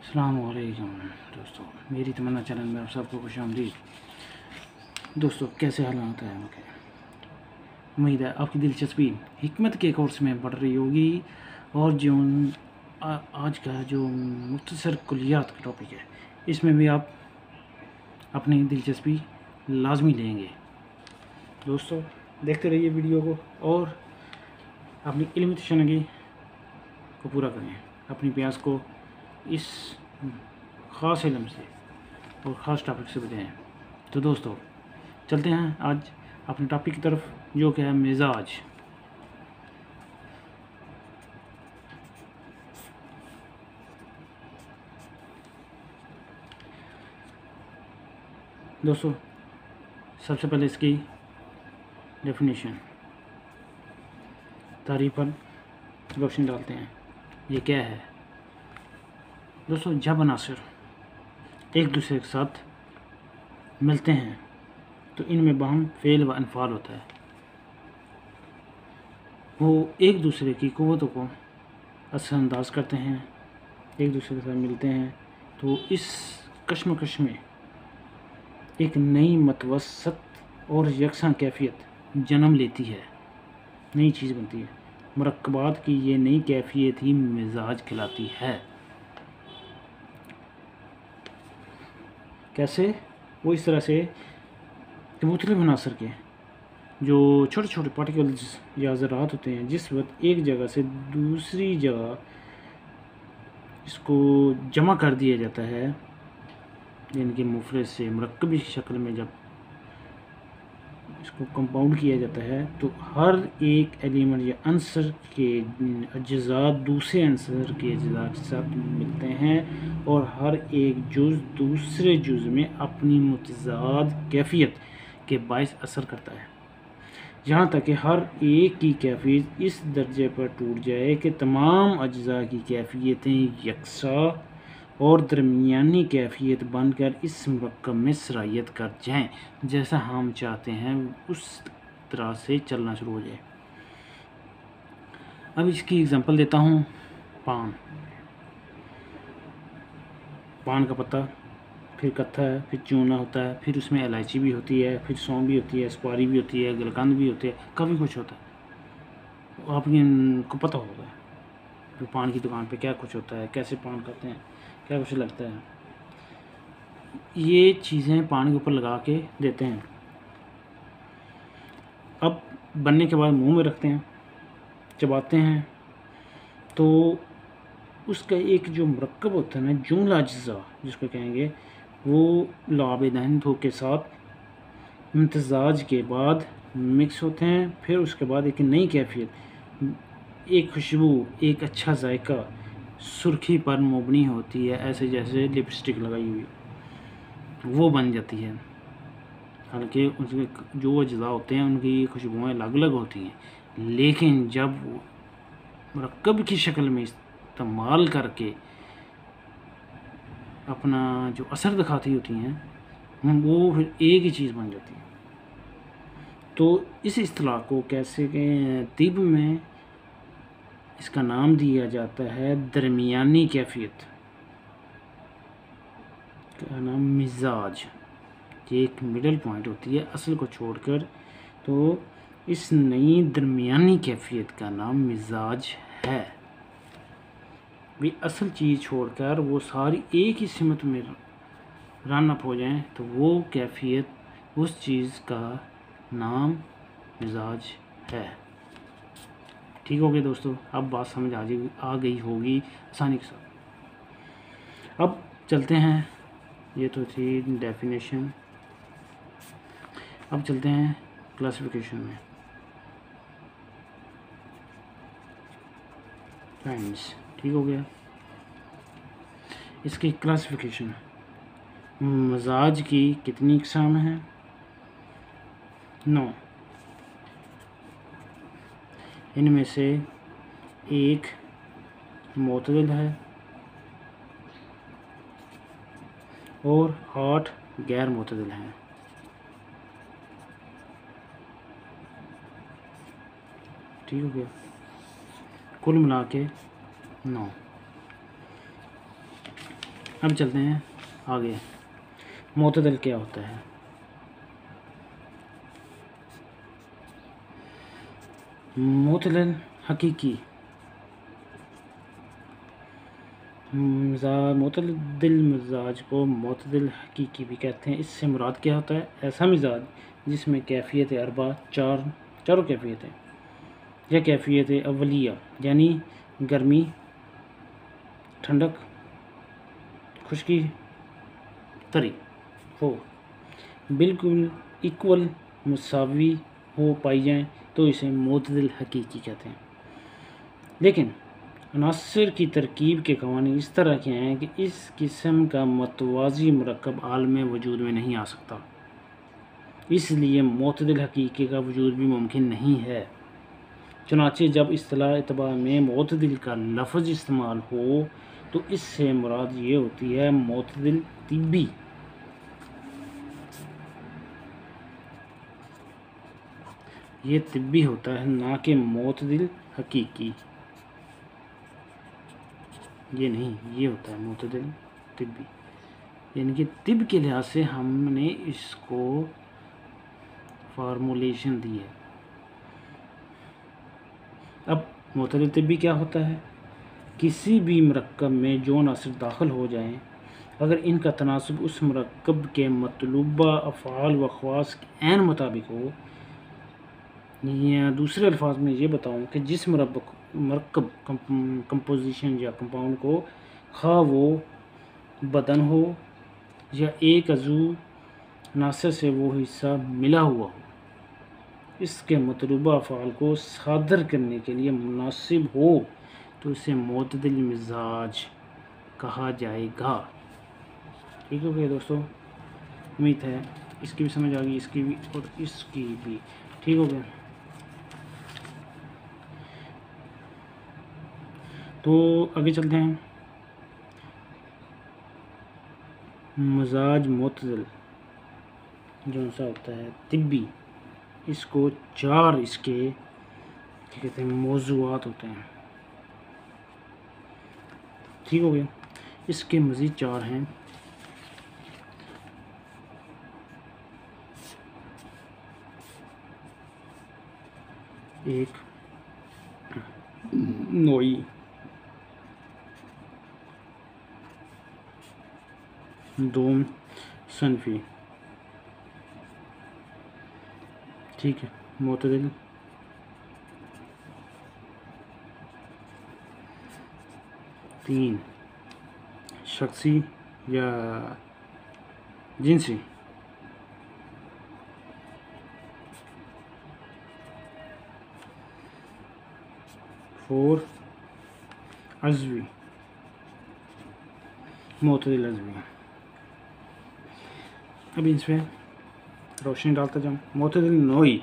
अस्सलामुअलैकुम दोस्तों, मेरी तमन्ना चैनल में आप सबको खुशामदीद। दोस्तों, कैसे हालात हैं आपके? उम्मीद है आपकी दिलचस्पी हिकमत के कोर्स में बढ़ रही होगी। और जो आज का जो मुख्तसर कुलियात का टॉपिक है, इसमें भी आप अपनी दिलचस्पी लाजमी लेंगे। दोस्तों, देखते रहिए वीडियो को और अपनी इल्मी तशन्नुगी को पूरा करें। अपनी प्यास को इस ख़ास इल्म से और ख़ास टॉपिक से बजाएं। तो दोस्तों, चलते हैं आज अपने टॉपिक की तरफ, जो कि है मिजाज। दोस्तों, सबसे पहले इसकी डेफिनेशन, तारीफ पर रोशनी डालते हैं। ये क्या है दोस्तों? जब अनासर एक दूसरे के साथ मिलते हैं तो इनमें बाहम फ़ेल व अनफाल होता है। वो एक दूसरे की क़ुव्वतों को असरअंदाज करते हैं, एक दूसरे के साथ मिलते हैं तो इस कशमकश में एक नई मतवसत और यकसा कैफियत जन्म लेती है, नई चीज़ बनती है। मुरक्कबात की ये नई कैफियत ही मिजाज कहलाती है। कैसे? वो इस तरह से कि मुख्तलिफ अनासर के जो छोटे छोटे पार्टिकल्स या ज़रात होते हैं, जिस वक्त एक जगह से दूसरी जगह इसको जमा कर दिया जाता है, इनके मुफरद से मुरक्कबी शक्ल में जब इसको कंपाउंड किया जाता है, तो हर एक एलिमेंट या अंसर के अज्जा दूसरे अंसर के अज्जा के साथ मिलते हैं और हर एक जुज़ दूसरे जुज़ में अपनी मुतज़ाद कैफियत के बायस असर करता है, यहाँ तक कि हर एक की कैफियत इस दर्जे पर टूट जाए कि तमाम अज्जा की कैफियतें यकसा और दरमियानी कैफियत बनकर इस मुरक्कब में सरायत कर जाएं। जैसा हम चाहते हैं उस तरह से चलना शुरू हो जाए। अब इसकी एग्जांपल देता हूँ। पान का पत्ता, फिर कत्था है, फिर चूना होता है, फिर उसमें इलायची भी होती है, फिर सौंफ भी होती है, सुपारी भी होती है, गुलकंद भी होती है, काफ़ी कुछ होता है। आपको पता होगा तो पान की दुकान पे क्या कुछ होता है, कैसे पान करते हैं, क्या कुछ लगता है। ये चीज़ें पानी के ऊपर लगा के देते हैं। अब बनने के बाद मुंह में रखते हैं, चबाते हैं, तो उसका एक जो मुरक्कब होता है ना, जुमला अज्जा जिसको कहेंगे, वो लाबेदान धो के साथ इम्तजाज के बाद मिक्स होते हैं। फिर उसके बाद एक नई कैफियत, एक खुशबू, एक अच्छा जायका सुर्खी पर मुबनी होती है, ऐसे जैसे लिपस्टिक लगाई हुई, वो बन जाती है। हालांकि उसके जो अज्जा होते हैं उनकी खुशबुएँ अलग अलग होती हैं, लेकिन जब मुरक्कब की शक्ल में इस्तेमाल करके अपना जो असर दिखाती होती हैं, वो फिर एक ही चीज़ बन जाती है। तो इस इस्तिलाह को कैसे के तिब में इसका नाम दिया जाता है दरमियानी कैफियत का नाम मिजाज। ये एक मिडल पॉइंट होती है असल को छोड़कर, तो इस नई दरमियानी कैफियत का नाम मिजाज है। भी असल चीज़ छोड़कर वो सारी एक ही सिमत में रन अप हो जाएं, तो वो कैफियत, उस चीज़ का नाम मिजाज है। ठीक हो गया दोस्तों? अब बात समझ आ गई होगी आसानी के साथ। अब चलते हैं, ये तो थी डेफिनेशन। अब चलते हैं क्लासिफिकेशन में। फ्रेंड्स, ठीक हो गया? इसकी क्लासिफिकेशन, मिजाज की कितनी इकसाम हैं? 9। इनमें से एक मोतदिल है और 8 गैर मोतदिल हैं। ठीक हो गया? कुल मिला के 9। अब चलते हैं आगे। मोतदल क्या होता है? मोतदल हकीकी मोतदिल मिजाज को मोतदिल हकीकी भी कहते हैं। इससे मुराद क्या होता है? ऐसा मिजाज जिसमें कैफियत अरबा चारों कैफियतें या कैफियत अवलिया यानी गर्मी, ठंडक, खुश्की, तरी हो बिल्कुल इक्वल मुसावी हो पाई जाएँ तो इसे मोतदिल हकीकी कहते हैं। लेकिन अनासर की तरकीब के कवानीन इस तरह के हैं कि इस किस्म का मतवाज़ी मुरक्कब आलम वजूद में नहीं आ सकता, इसलिए मोतदिल हकीकी का वजूद भी मुमकिन नहीं है। चुनांचे जब इस्तिलाह एतबार में मोतदिल का लफ्ज़ इस्तेमाल हो तो इससे मुराद ये होती है मोतदिल तिब्बी। ये तिब्बी होता है, ना कि मोतदिल हकीकी। ये नहीं, ये होता है मोतदिल तिब्बी, यानी कि तिब के लिहाज से हमने इसको फार्मूलेशन दी है। अब मोतदिल तिब्बी क्या होता है? किसी भी मुरक्कब में जो अनासर दाखिल हो जाएं, अगर इनका तनासब उस मुरक्कब के मतलूबा अफ़आल व ख़वास के ऐन मुताबिक हो, या दूसरे अल्फाज में ये बताऊं कि जिस मरकब कंपोजिशन या कंपाउंड को खा वो बदन हो या एक अज़ू नासर से वो हिस्सा मिला हुआ हो, इसके मतलूबा अफ़आल को सादर करने के लिए मुनासिब हो तो इसे मोतदिल मिजाज कहा जाएगा। ठीक हो गया दोस्तों? उम्मीद है इसकी भी समझ आ गई, इसकी भी और इसकी भी। ठीक हो गया? तो आगे चलते हैं। मजाज मोतदिल जो सा होता है तिब्बी, इसको चार इसके क्या कहते हैं मौज़ूआत होते हैं। ठीक हो गया? इसके मज़ीद चार हैं। एक नोई, दो सनफी, ठीक है, मोतदिल, तीन शख्सी या जिनसी, फोर अज़वी, मोतदिल अज़वी। अब इसमें रोशनी डालता जाऊँ। मोतदिल नोई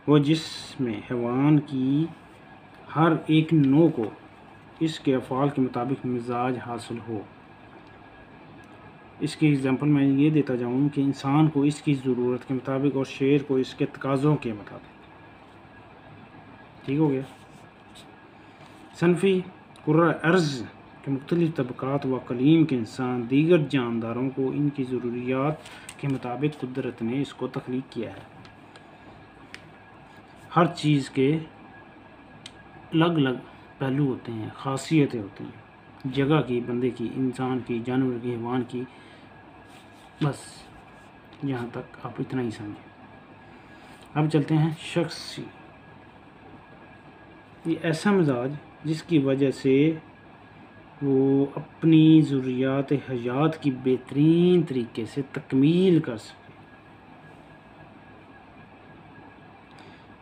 वो जिसमें हैवान की हर एक नौ को इसके अफ़आल के मुताबिक मिजाज हासिल हो। इसकी एग्जांपल मैं ये देता जाऊँ कि इंसान को इसकी ज़रूरत के मुताबिक और शेर को इसके तकाज़ों के मुताबिक। ठीक हो गया? सनफ़ी कुर्रा अर्ज़ के मुख्तलिफ़ तबक़ात व कलीम के इंसान दीगर जानदारों को इनकी ज़रूरियात के मुताबिक कुदरत ने इसको तख्लीक किया है। हर चीज़ के अलग अलग पहलू होते हैं, ख़ासियतें होती हैं, जगह की, बंदे की, इंसान की, जानवर की, हैवान की। बस यहाँ तक आप इतना ही समझें। अब चलते हैं शख्सी। ये ऐसा मिजाज जिसकी वजह से वो अपनी ज़रूरियात हयात की बेहतरीन तरीके से तकमील कर सके।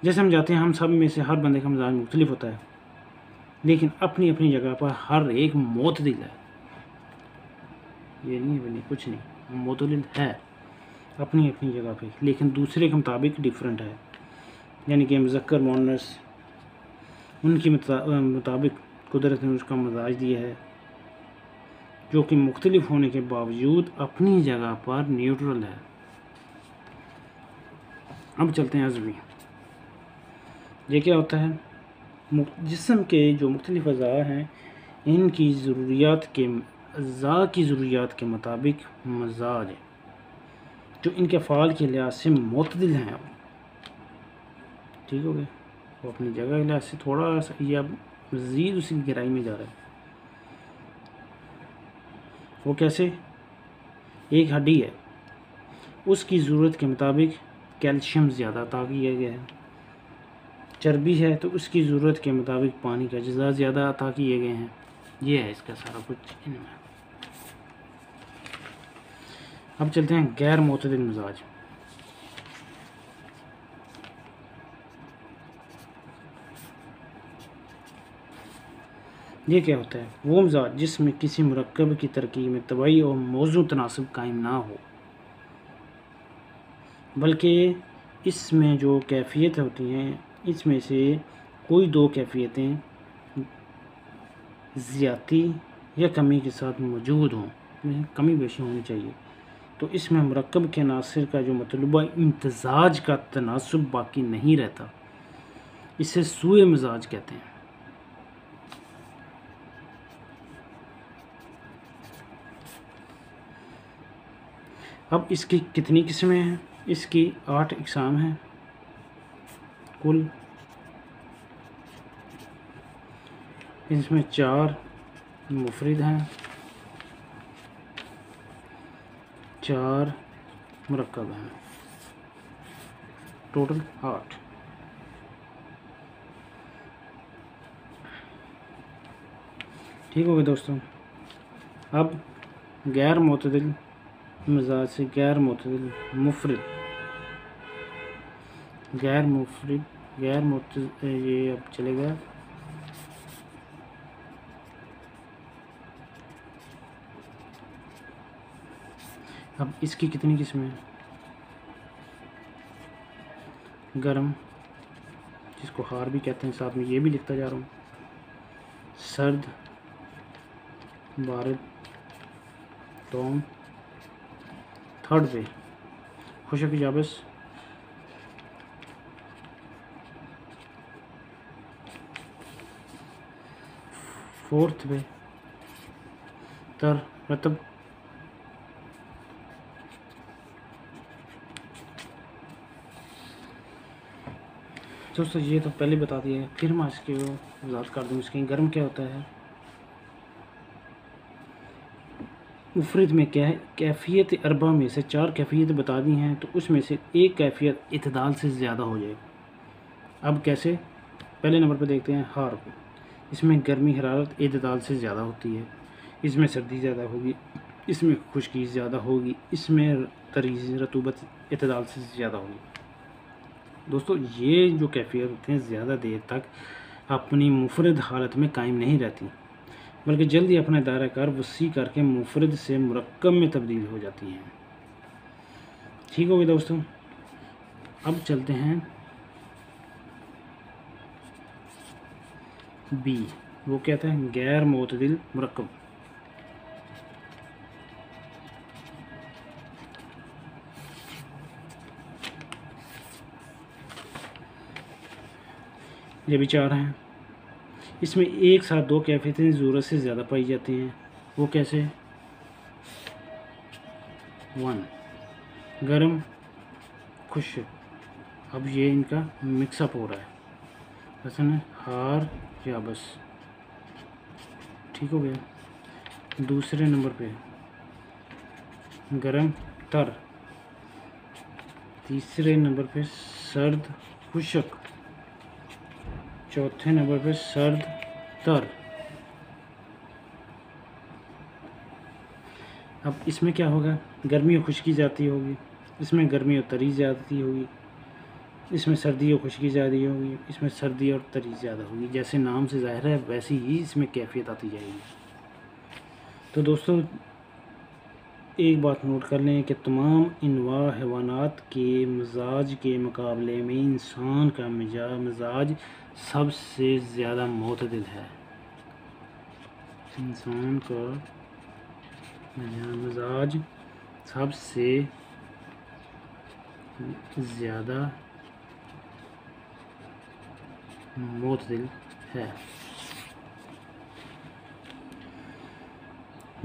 जैसे हम जाते हैं, हम सब में से हर बंदे का मिजाज मुख्तलिफ होता है, लेकिन अपनी अपनी जगह पर हर एक मोतदिल है। ये नहीं बनी कुछ नहीं, मोतदिल है अपनी अपनी जगह पे, लेकिन दूसरे के मुताबिक डिफरेंट है। यानी कि मुज़क्कर मुअन्नस उनकी मुताबिक कुदरत ने उसका मिजाज दिया है, जो कि मुख्तलिफ होने के बावजूद अपनी जगह पर न्यूट्रल है। अब चलते हैं अज़वी। ये क्या होता है? जिस्म के जो मुख्तलिफ अज़ा हैं, इनकी ज़रूरियात के अज़ा की ज़रूरियात के मुताबिक मजाज जो इनके फ़ाल के लिहाज से मुतदिल हैं। ठीक हो गया, वो अपनी जगह के लिहाज से थोड़ा सा या मज़ीद उसी गहराई में जा रहा है। वो कैसे? एक हड्डी है, उसकी ज़रूरत के मुताबिक कैल्शियम ज़्यादा अता किया गया है। चर्बी है तो उसकी ज़रूरत के मुताबिक पानी का अज्जा ज़्यादा अता किए गए हैं। ये है इसका सारा कुछ इनमें। अब चलते हैं गैर मुतदिल मिजाज। ये क्या होता है? वो मिजाज जिसमें किसी मुरक्कब की तरकीब में तबाही और मौजू तनासब कायम ना हो, बल्कि इसमें जो कैफियत होती हैं इसमें से कोई दो कैफियतें ज़्यादती या कमी के साथ मौजूद हों, कमी बेशी होनी चाहिए। तो इसमें मुरक्कब के अनासर का जो मतलूबा इम्तजाज का तनासब बाकी नहीं रहता, इसे सूए मिजाज कहते हैं। अब इसकी कितनी किस्में हैं? इसकी 8 इकसाम हैं कुल। इसमें 4 मुफरिद हैं, 4 मुरक्कब हैं, टोटल 8। ठीक हो गया दोस्तों। अब गैर मुतदिल मिजाज से गैर मुतदिल मुफरिद, गैर मुफरिद गैर मुतदिल, ये अब चलेगा। अब इसकी कितनी किस्में हैं? गर्म, जिसको हार भी कहते हैं, साथ में ये भी लिखता जा रहा हूँ। सर्द, बारिद, तोम, थर्ड पे खुशक याबस, फोर्थ पे तर रतब, दोस्तों ये तो पहले बता दिया है, फिर मैं इसकी वजाहत कर दूँ। इसकी गर्म क्या होता है? मुफरद में क्या है? कैफियत अरबा में से 4 कैफियत बता दी हैं, तो उसमें से एक कैफियत इतदाल से ज़्यादा हो जाए। अब कैसे? पहले नंबर पर देखते हैं हार। इसमें गर्मी हरारत इतदाल से ज़्यादा होती है, इसमें सर्दी ज़्यादा होगी, इसमें खुश्की ज़्यादा होगी, इसमें तरीज़ रतूबत इतदाल से ज़्यादा होगी। दोस्तों ये जो कैफियत होती हैं ज़्यादा देर तक अपनी मुफरद हालत में कायम नहीं रहती, बल्कि जल्दी अपना दायरा कार वसी करके मुफरद से मुरक्कब में तब्दील हो जाती हैं। ठीक हो गया दोस्तों। अब चलते हैं बी। वो कहता है गैर मुतदिल मुरक्कब। ये भी 4 हैं। इसमें एक साथ 2 कैफियतें ज़रूरत से ज़्यादा पाई जाती हैं। वो कैसे? 1 गर्म, खुश्क। अब ये इनका मिक्सअप हो रहा है, ऐसा ना, हार या बस। ठीक हो गया। दूसरे नंबर पे गर्म तर, तीसरे नंबर पे सर्द खुश्क, चौथे नंबर पे सर्द तर। अब इसमें क्या होगा? गर्मी और खुश्की जाती होगी, इसमें गर्मी और तरी ज़्यादा होगी, इसमें सर्दी और खुश्की ज़्यादा होगी, इसमें सर्दी और तरी ज़्यादा होगी। जैसे नाम से ज़ाहिर है वैसी ही इसमें कैफियत आती जाएगी। तो दोस्तों एक बात नोट कर लें कि तमाम इनवा हैवानात के मिजाज के मुकाबले में इंसान का मिजाज सबसे ज़्यादा मुतदिल है। इंसान का मिजाज सबसे ज़्यादा मुतदिल है।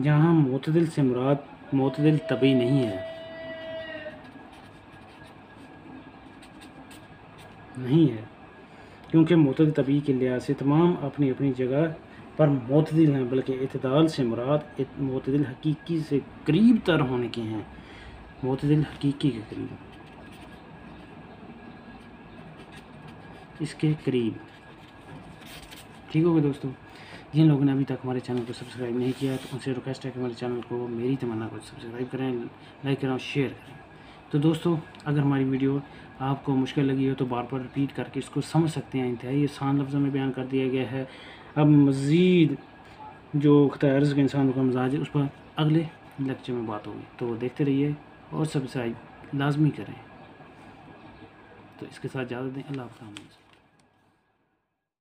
जहाँ मोतदिल से मुराद मोतदिल तबी नहीं है, नहीं है, क्योंकि मोतदिल तबी के लिहाज से तमाम अपनी अपनी जगह पर मोतदिल हैं, बल्कि इत्दाल से मुराद मोतदिल हकीकी से करीब तर होने के हैं, मोतदिल हकीकी के करीब, इसके करीब। ठीक होगा दोस्तों। जिन लोगों ने अभी तक हमारे चैनल को सब्सक्राइब नहीं किया तो उनसे रिक्वेस्ट है कि हमारे चैनल को मेरी तमन्ना को सब्सक्राइब करें, लाइक करें और शेयर करें। तो दोस्तों, अगर हमारी वीडियो आपको मुश्किल लगी हो तो बार बार रिपीट करके इसको समझ सकते हैं। इंतहाई आसान लफ्ज़ों में बयान कर दिया गया है। अब मज़ीद जो ख़ुदा के इंसानों का मिजाज है उस पर अगले लेक्चर में बात होगी, तो देखते रहिए और सब्सक्राइब लाजमी करें। तो इसके साथ इजाज़त दें। अल्लाह हाफ़िज़।